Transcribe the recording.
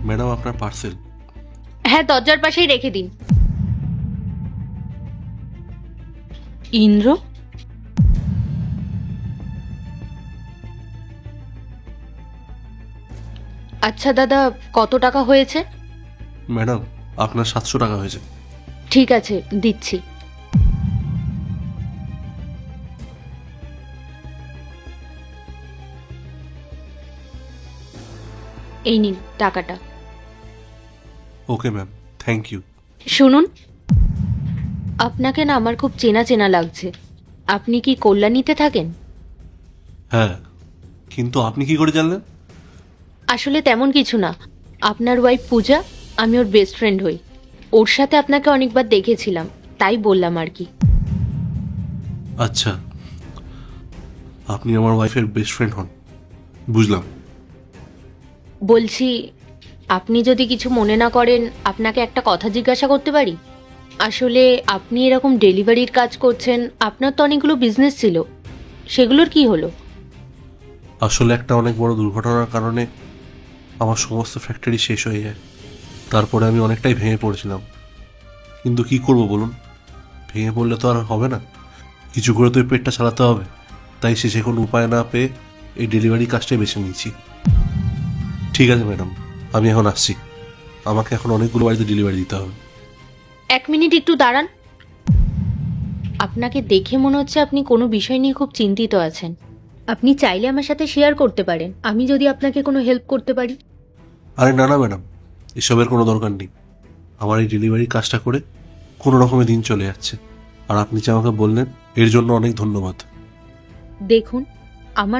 Madam আপনার parcel. হ্যাঁ, দরজার পাশেই রেখে দিন। ইন্দ্র, আচ্ছা দাদা, কত টাকা হয়েছে? ম্যাডাম আপনার 700 টাকা হয়েছে। ঠিক আছে, দিচ্ছি। এই নিন টাকাটা। Okay ma'am, thank you. শুনুন, আপনাকে না আমার খুব চেনা চেনা লাগছে। আপনি কি কল্যাণীতে থাকেন? হ্যাঁ, কিন্তু আপনি কি করে জানলেন? আসলে তেমন কিছু না। আপনার ওয়াইফ পূজা, আমি ওর বেস্ট ফ্রেন্ড হই। ওর সাথে আপনাকে অনেকবার দেখেছিলাম, তাই বললাম আর কি। আচ্ছা, আপনি আমার ওয়াইফের বেস্ট ফ্রেন্ড হন, বুঝলাম। বলছি, আপনি যদি কিছু মনে না করেন, আপনাকে একটা কথা জিজ্ঞাসা করতে পারি? আসলে আপনি এরকম ডেলিভারির কাজ করছেন, আপনার তো অনেকগুলো বিজনেস ছিল, সেগুলোর কি হলো? আসলে একটা অনেক বড় দুর্ঘটনার কারণে আমার সমস্ত ফ্যাক্টরি শেষ হয়ে যায়। তারপরে আমি অনেকটাই ভেঙে পড়েছিলাম, কিন্তু কি করব বলুন? ভেঙে পড়লে তো আর হবে না, কিছু করে তো এই পেটটা চালাতে হবে। তাই শেষে কোনো উপায় না পেয়ে এই ডেলিভারি কাজটাই বেছে নিয়েছি। ঠিক আছে ম্যাডাম, আমি এখন আসছি। আমাকে এখন অনেকগুলো বাড়িতে ডেলিভারি দিতে হবে। 1 মিনিট একটু দাঁড়ান। আপনাকে দেখে মনে হচ্ছে আপনি কোনো বিষয় নিয়ে খুব চিন্তিত আছেন। আপনি চাইলে আমার সাথে শেয়ার করতে পারেন, আমি যদি আপনাকে কোনো হেল্প করতে পারি। আরে না না ম্যাডাম, এসবের কোনো দরকার নেই। আমার এই ডেলিভারি কাজটা করে কোনো রকমে দিন চলে যাচ্ছে, আর আপনি যে আমাকে বললেন এর জন্য অনেক ধন্যবাদ। দেখুন,